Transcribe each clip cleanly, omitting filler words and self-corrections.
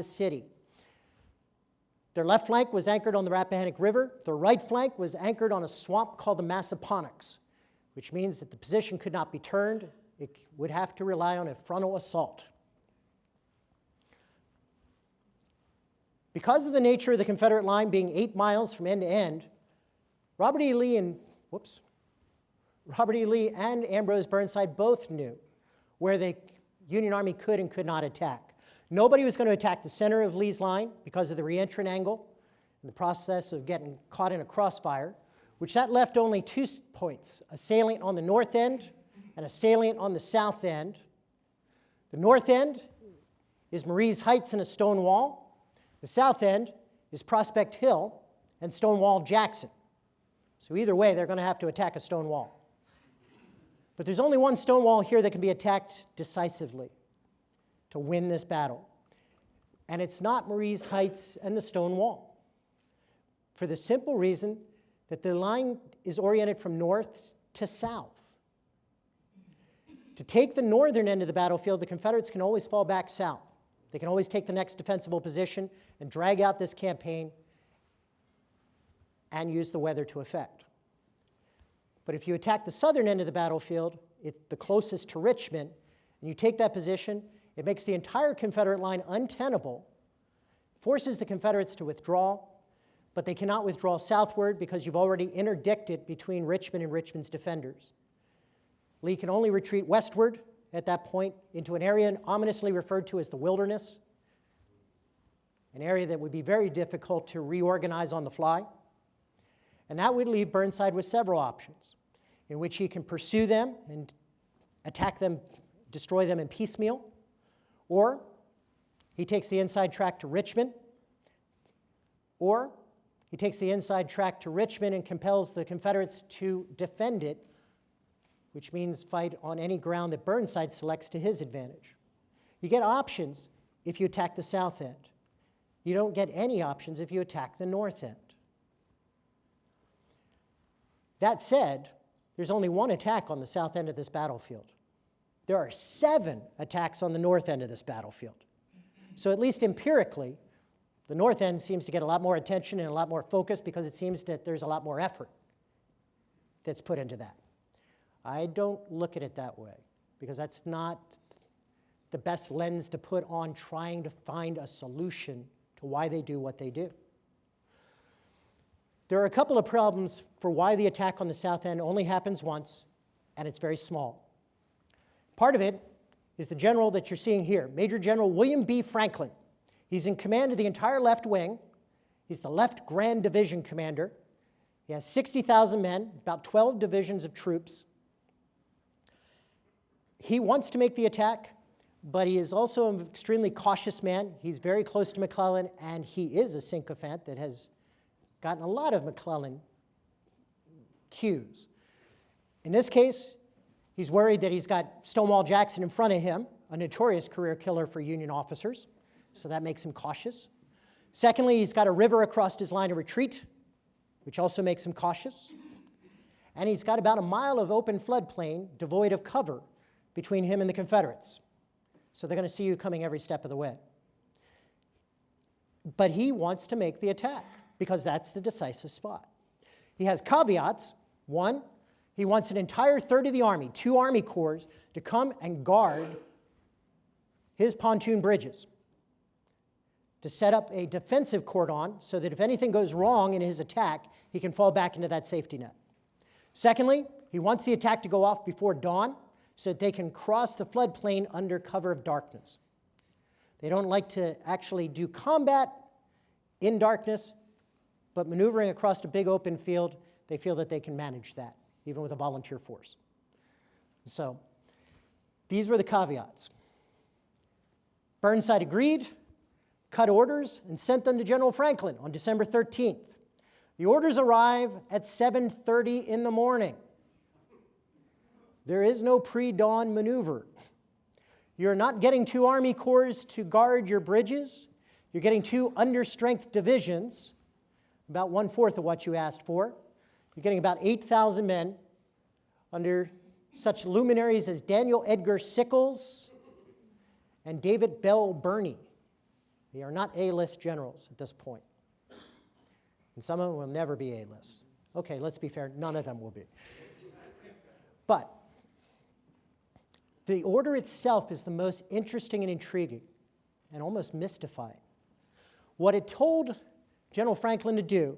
the city. Their left flank was anchored on the Rappahannock River. Their right flank was anchored on a swamp called the Massaponics, which means that the position could not be turned. It would have to rely on a frontal assault. Because of the nature of the Confederate line being 8 miles from end to end, Robert E. Lee and Ambrose Burnside both knew where the Union Army could and could not attack. Nobody was going to attack the center of Lee's line because of the re-entrant angle and the process of getting caught in a crossfire, which that left only 2 points, a salient on the north end and a salient on the south end. The north end is Marie's Heights and a stone wall. The south end is Prospect Hill and Stonewall Jackson. So either way, they're going to have to attack a stone wall. But there's only one stone wall here that can be attacked decisively to win this battle. And it's not Marie's Heights and the stone wall, for the simple reason that the line is oriented from north to south. To take the northern end of the battlefield, the Confederates can always fall back south. They can always take the next defensible position and drag out this campaign and use the weather to effect. But if you attack the southern end of the battlefield, it's the closest to Richmond, and you take that position, it makes the entire Confederate line untenable, forces the Confederates to withdraw, but they cannot withdraw southward because you've already interdicted between Richmond and Richmond's defenders. Lee can only retreat westward at that point into an area ominously referred to as the Wilderness, an area that would be very difficult to reorganize on the fly. And that would leave Burnside with several options in which he can pursue them and attack them, destroy them in piecemeal, or he takes the inside track to Richmond, or he takes the inside track to Richmond and compels the Confederates to defend it, which means fight on any ground that Burnside selects to his advantage. You get options if you attack the south end. You don't get any options if you attack the north end. That said, there's only one attack on the south end of this battlefield. There are 7 attacks on the north end of this battlefield. So at least empirically, the north end seems to get a lot more attention and a lot more focus because it seems that there's a lot more effort that's put into that. I don't look at it that way because that's not the best lens to put on trying to find a solution to why they do what they do. There are a couple of problems for why the attack on the south end only happens once, and it's very small. Part of it is the general that you're seeing here, Major General William B. Franklin. He's in command of the entire left wing. He's the left Grand Division commander. He has 60,000 men, about 12 divisions of troops. He wants to make the attack, but he is also an extremely cautious man. He's very close to McClellan, and he is a sycophant that has gotten a lot of McClellan cues. In this case, he's worried that he's got Stonewall Jackson in front of him, a notorious career killer for Union officers, so that makes him cautious. Secondly, he's got a river across his line of retreat, which also makes him cautious. And he's got about a mile of open floodplain devoid of cover between him and the Confederates. So they're going to see you coming every step of the way. But he wants to make the attack because that's the decisive spot. He has caveats. One, he wants an entire third of the Army, 2 Army Corps, to come and guard his pontoon bridges, to set up a defensive cordon so that if anything goes wrong in his attack, he can fall back into that safety net. Secondly, he wants the attack to go off before dawn so that they can cross the floodplain under cover of darkness. They don't like to actually do combat in darkness, but maneuvering across a big open field, they feel that they can manage that, even with a volunteer force. So these were the caveats. Burnside agreed, cut orders, and sent them to General Franklin on December 13th. The orders arrive at 7:30 in the morning. There is no pre-dawn maneuver. You're not getting 2 Army Corps to guard your bridges. You're getting 2 understrength divisions, about 1/4 of what you asked for. You're getting about 8,000 men under such luminaries as Daniel Edgar Sickles and David Bell Burnie. They are not A-list generals at this point. And some of them will never be A-list. Okay, let's be fair, none of them will be. But the order itself is the most interesting and intriguing and almost mystifying. What it told General Franklin to do,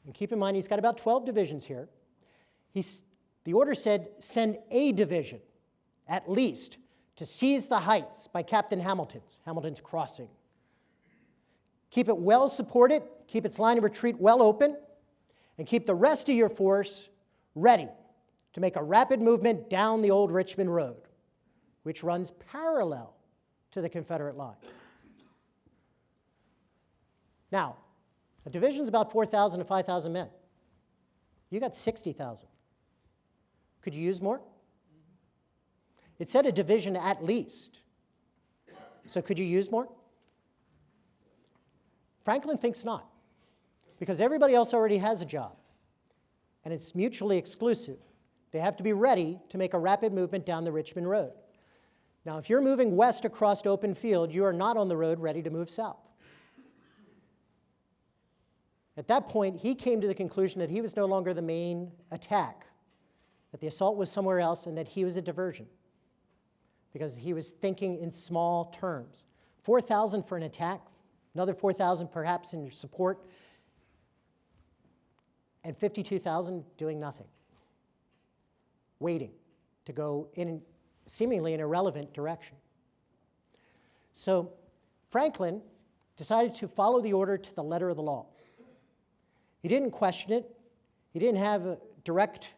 and keep in mind he's got about 12 divisions here, the order said send a division, at least, to seize the heights by Captain Hamilton's Crossing. Keep it well supported, keep its line of retreat well open, and keep the rest of your force ready to make a rapid movement down the old Richmond Road, which runs parallel to the Confederate line. Now, a division's about 4,000 to 5,000 men. You got 60,000. Could you use more? It said a division at least. So could you use more? Franklin thinks not, because everybody else already has a job, and it's mutually exclusive. They have to be ready to make a rapid movement down the Richmond Road. Now, if you're moving west across open field, you are not on the road ready to move south. At that point, he came to the conclusion that he was no longer the main attack, that the assault was somewhere else, and that he was a diversion, because he was thinking in small terms. 4,000 for an attack, another 4,000 perhaps in support, and 52,000 doing nothing, waiting to go in seemingly an irrelevant direction. So Franklin decided to follow the order to the letter of the law. He didn't question it. He didn't have direct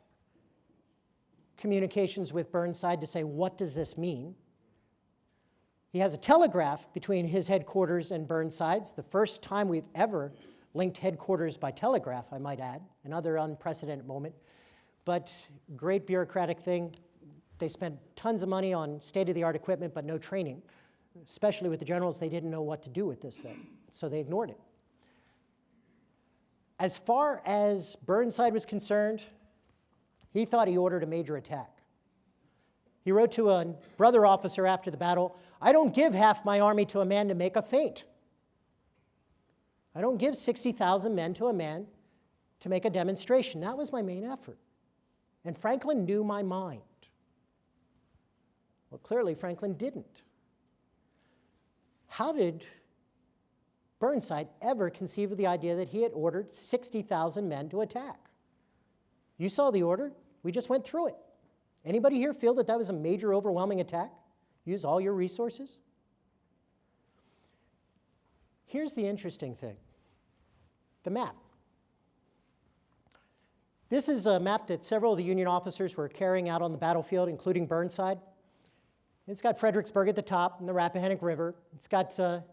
communications with Burnside to say, what does this mean? He has a telegraph between his headquarters and Burnside's, the first time we've ever linked headquarters by telegraph, I might add, another unprecedented moment. But great bureaucratic thing. They spent tons of money on state-of-the-art equipment, but no training. Especially with the generals, they didn't know what to do with this thing, so they ignored it. As far as Burnside was concerned, he thought he ordered a major attack. He wrote to a brother officer after the battle, "I don't give half my army to a man to make a feint. I don't give 60,000 men to a man to make a demonstration. That was my main effort." And Franklin knew my mind. Well, clearly Franklin didn't. How did Burnside ever conceive of the idea that he had ordered 60,000 men to attack? You saw the order. We just went through it. Anybody here feel that that was a major, overwhelming attack? Use all your resources? Here's the interesting thing. The map. This is a map that several of the Union officers were carrying out on the battlefield, including Burnside. It's got Fredericksburg at the top and the Rappahannock River. It's got the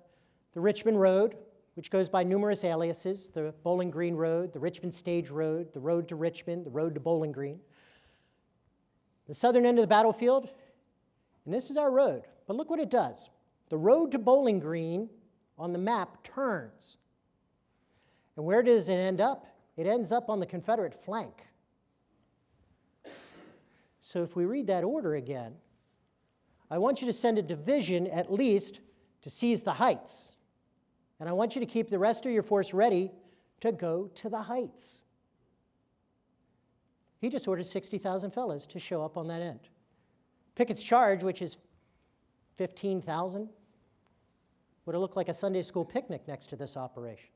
Richmond Road, which goes by numerous aliases, the Bowling Green Road, the Richmond Stage Road, the Road to Richmond, the Road to Bowling Green. The southern end of the battlefield, and this is our road, but look what it does. The road to Bowling Green on the map turns. And where does it end up? It ends up on the Confederate flank. So if we read that order again, I want you to send a division at least to seize the heights. And I want you to keep the rest of your force ready to go to the heights. He just ordered 60,000 fellas to show up on that end. Pickett's charge, which is 15,000, would have looked like a Sunday school picnic next to this operation.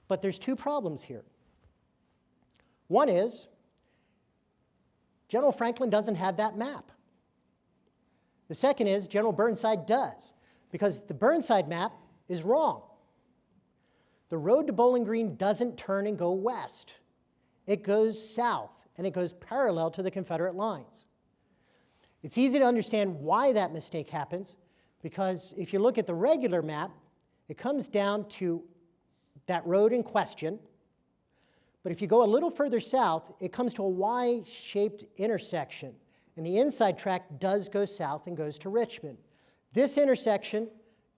But there's two problems here. One is, General Franklin doesn't have that map. The second is, General Burnside does, because the Burnside map is wrong. The road to Bowling Green doesn't turn and go west. It goes south, and it goes parallel to the Confederate lines. It's easy to understand why that mistake happens, because if you look at the regular map, it comes down to that road in question. But if you go a little further south, it comes to a Y-shaped intersection, and the inside track does go south and goes to Richmond. This intersection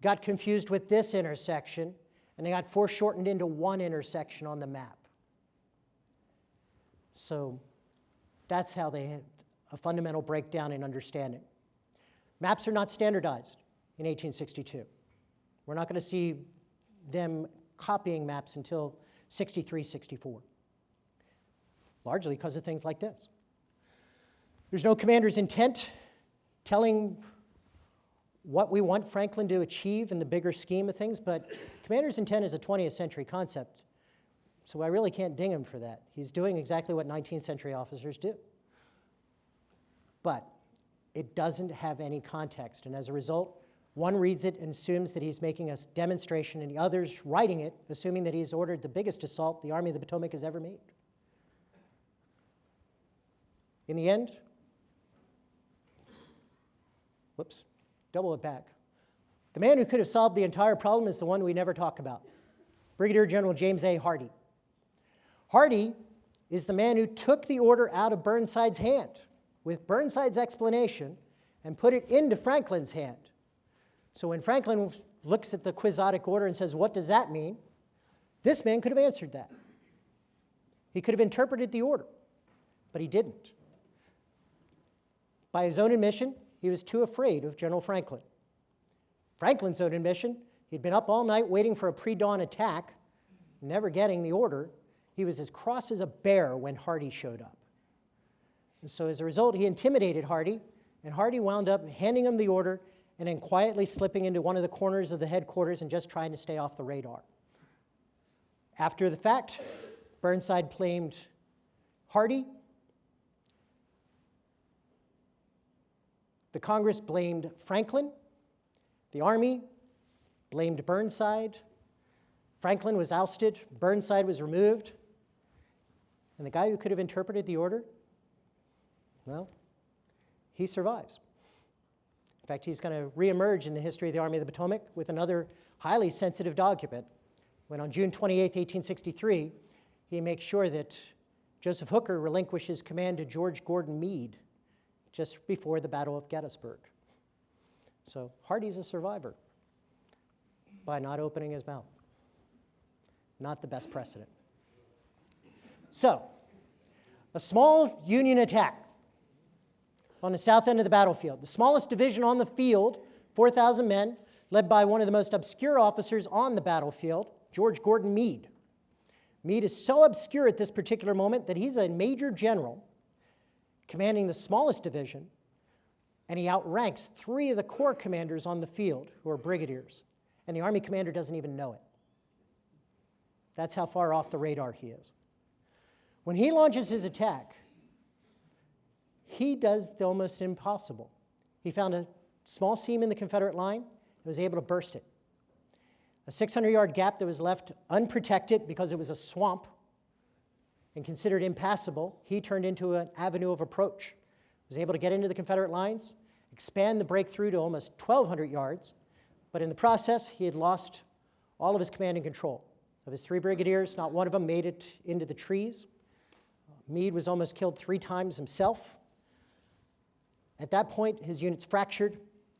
got confused with this intersection, and they got foreshortened into one intersection on the map. So that's how they had a fundamental breakdown in understanding. Maps are not standardized in 1862. We're not going to see them copying maps until 63, 64, largely because of things like this. There's no commander's intent telling what we want Franklin to achieve in the bigger scheme of things, but commander's intent is a 20th century concept, so I really can't ding him for that. He's doing exactly what 19th century officers do. But it doesn't have any context, and as a result, one reads it and assumes that he's making a demonstration, and the other's writing it, assuming that he's ordered the biggest assault the Army of the Potomac has ever made. In the end, whoops, double it back. The man who could have solved the entire problem is the one we never talk about, Brigadier General James A. Hardee. Hardee is the man who took the order out of Burnside's hand with Burnside's explanation and put it into Franklin's hand. So when Franklin looks at the quixotic order and says, what does that mean? This man could have answered that. He could have interpreted the order, but he didn't. By his own admission, he was too afraid of General Franklin. Franklin's own admission, he'd been up all night waiting for a pre-dawn attack, never getting the order. He was as cross as a bear when Hardee showed up. And so as a result, he intimidated Hardee, and Hardee wound up handing him the order and then quietly slipping into one of the corners of the headquarters and just trying to stay off the radar. After the fact, Burnside blamed Hardee. The Congress blamed Franklin. The Army blamed Burnside. Franklin was ousted. Burnside was removed. And the guy who could have interpreted the order, well, he survives. In fact, he's going to reemerge in the history of the Army of the Potomac with another highly sensitive document when on June 28, 1863, he makes sure that Joseph Hooker relinquishes command to George Gordon Meade just before the Battle of Gettysburg. So Hardee's a survivor by not opening his mouth. Not the best precedent. So, a small Union attack on the south end of the battlefield. The smallest division on the field, 4,000 men, led by one of the most obscure officers on the battlefield, George Gordon Meade. Meade is so obscure at this particular moment that he's a major general commanding the smallest division, and he outranks 3 of the corps commanders on the field, who are brigadiers, and the Army commander doesn't even know it. That's how far off the radar he is. When he launches his attack, he does the almost impossible. He found a small seam in the Confederate line and was able to burst it. A 600-yard gap that was left unprotected because it was a swamp and considered impassable, he turned into an avenue of approach. Was able to get into the Confederate lines, expand the breakthrough to almost 1,200 yards, but in the process, he had lost all of his command and control. Of his 3 brigadiers, not one of them made it into the trees. Meade was almost killed 3 times himself. At that point, his units fractured,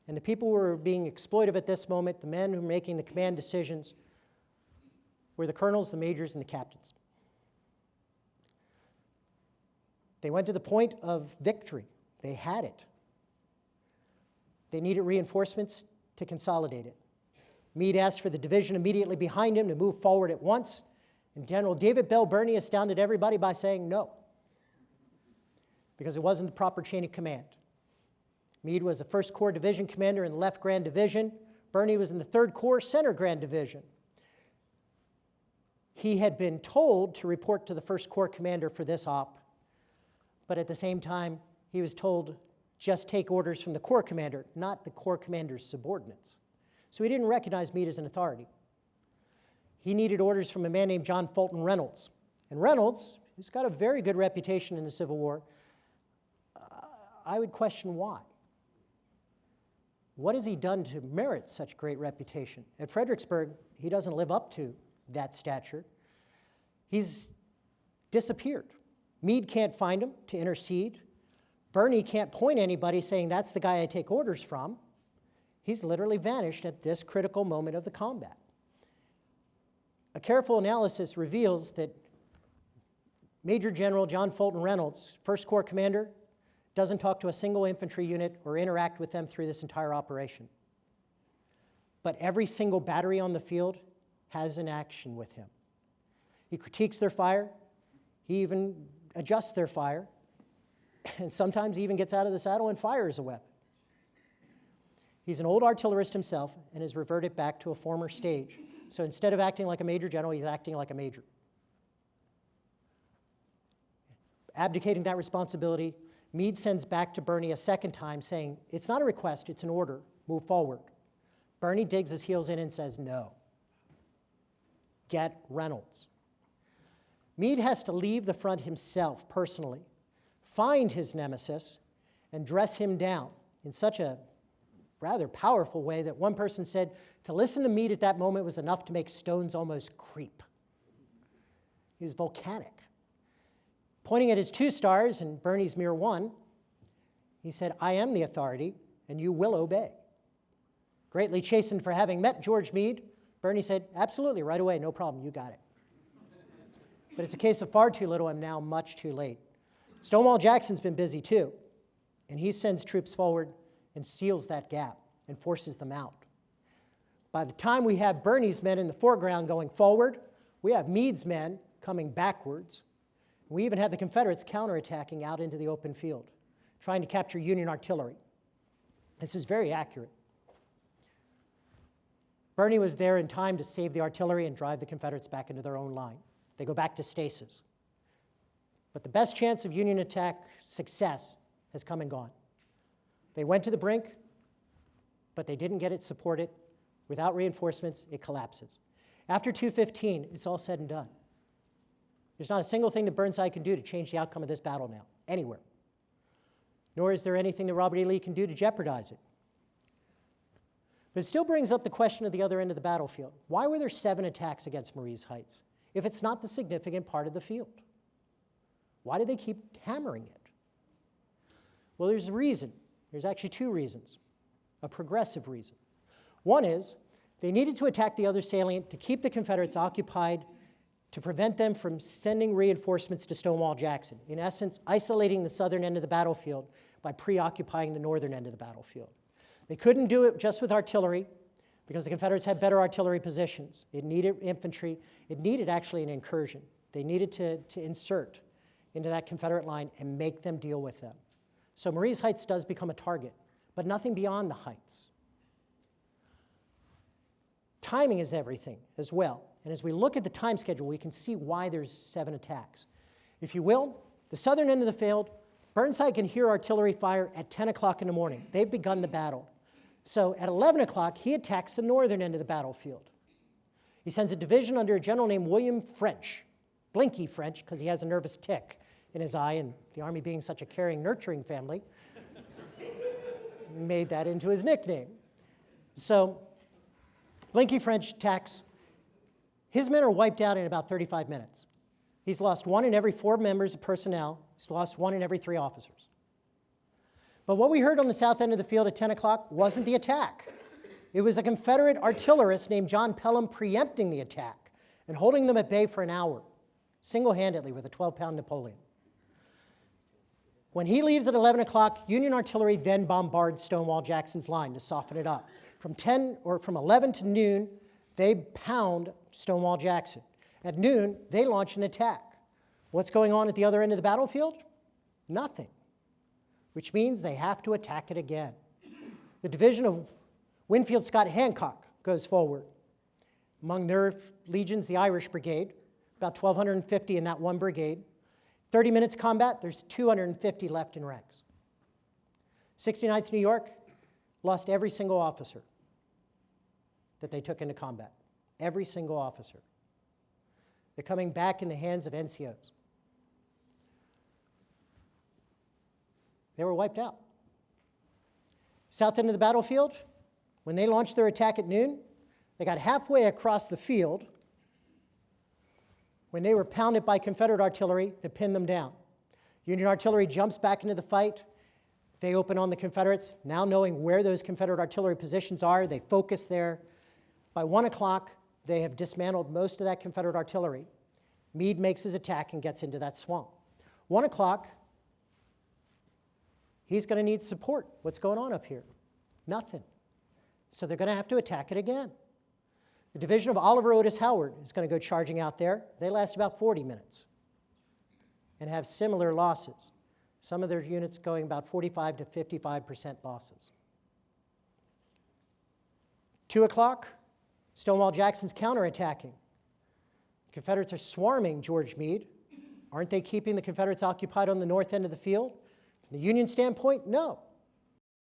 and the people who were being exploitive at this moment, the men who were making the command decisions, were the colonels, the majors, and the captains. They went to the point of victory. They had it. They needed reinforcements to consolidate it. Meade asked for the division immediately behind him to move forward at once, and General David Bell Burnie astounded everybody by saying no, because it wasn't the proper chain of command. Meade was the 1st Corps Division commander in the Left Grand Division. Burnie was in the 3rd Corps Center Grand Division. He had been told to report to the 1st Corps commander for this op, but at the same time, he was told just take orders from the Corps commander, not the Corps commander's subordinates. So he didn't recognize Meade as an authority. He needed orders from a man named John Fulton Reynolds. And Reynolds, who's got a very good reputation in the Civil War, I would question why. What has he done to merit such great reputation? At Fredericksburg, he doesn't live up to that stature. He's disappeared. Meade can't find him to intercede. Burnie can't point anybody saying, that's the guy I take orders from. He's literally vanished at this critical moment of the combat. A careful analysis reveals that Major General John Fulton Reynolds, 1st Corps commander, doesn't talk to a single infantry unit or interact with them through this entire operation. but every single battery on the field has an action with him. He critiques their fire. He even adjusts their fire. And sometimes he even gets out of the saddle and fires a weapon. He's an old artillerist himself and has reverted back to a former stage. So instead of acting like a major general, he's acting like a major. Abdicating that responsibility, Meade sends back to Burnie a second time saying, it's not a request, it's an order, move forward. Burnie digs his heels in and says, no. Get Reynolds. Meade has to leave the front himself personally, find his nemesis, and dress him down in such a rather powerful way that one person said to listen to Meade at that moment was enough to make stones almost creep. He was volcanic. Pointing at his 2 stars and Burnie's mere 1, he said, I am the authority, and you will obey. Greatly chastened for having met George Meade, Burnie said, absolutely, right away, no problem, you got it. But it's a case of far too little and now much too late. Stonewall Jackson's been busy too, and he sends troops forward and seals that gap and forces them out. By the time we have Burnie's men in the foreground going forward, we have Meade's men coming backwards. We even have the Confederates counterattacking out into the open field, trying to capture Union artillery. This is very accurate. Burnie was there in time to save the artillery and drive the Confederates back into their own line. They go back to stasis. But the best chance of Union attack success has come and gone. They went to the brink, but they didn't get it supported. Without reinforcements, it collapses. After 2:15, it's all said and done. There's not a single thing that Burnside can do to change the outcome of this battle now, anywhere. Nor is there anything that Robert E. Lee can do to jeopardize it. But it still brings up the question of the other end of the battlefield. Why were there 7 attacks against Marye's Heights if it's not the significant part of the field? Why did they keep hammering it? Well, there's a reason. There's actually 2 reasons, a progressive reason. One is they needed to attack the other salient to keep the Confederates occupied, to prevent them from sending reinforcements to Stonewall Jackson, in essence, isolating the southern end of the battlefield by preoccupying the northern end of the battlefield. They couldn't do it just with artillery because the Confederates had better artillery positions. It needed infantry. It needed actually an incursion. They needed to insert into that Confederate line and make them deal with them. So Marye's Heights does become a target, but nothing beyond the heights. Timing is everything as well. And as we look at the time schedule, we can see why there's 7 attacks. If you will, the southern end of the field, Burnside can hear artillery fire at 10 o'clock in the morning. They've begun the battle. So at 11 o'clock, he attacks the northern end of the battlefield. He sends a division under a general named William French, Blinky French, because he has a nervous tick in his eye, and the Army being such a caring, nurturing family, made that into his nickname. So Blinky French attacks. His men are wiped out in about 35 minutes. He's lost 1 in every 4 members of personnel. He's lost 1 in every 3 officers. But what we heard on the south end of the field at 10 o'clock wasn't the attack. It was a Confederate artillerist named John Pelham preempting the attack and holding them at bay for an hour, single-handedly with a 12-pound Napoleon. When he leaves at 11 o'clock, Union artillery then bombards Stonewall Jackson's line to soften it up. From 11 to noon, they pound Stonewall Jackson. At noon, they launch an attack. What's going on at the other end of the battlefield? Nothing, which means they have to attack it again. The division of Winfield Scott Hancock goes forward. Among their legions, the Irish Brigade, about 1,250 in that one brigade. 30 minutes combat, there's 250 left in ranks. 69th New York lost every single officer that they took into combat. Every single officer. They're coming back in the hands of NCOs. They were wiped out. South end of the battlefield, when they launched their attack at noon, they got halfway across the field when they were pounded by Confederate artillery that pinned them down. Union artillery jumps back into the fight. They open on the Confederates. Now knowing where those Confederate artillery positions are, they focus there. By 1 o'clock, they have dismantled most of that Confederate artillery. Meade makes his attack and gets into that swamp. 1 o'clock, he's going to need support. What's going on up here? Nothing. So they're going to have to attack it again. The division of Oliver Otis Howard is going to go charging out there. They last about 40 minutes and have similar losses. Some of their units going about 45 to 55% losses. 2 o'clock, Stonewall Jackson's counterattacking. Confederates are swarming George Meade. Aren't they keeping the Confederates occupied on the north end of the field? From the Union standpoint, no.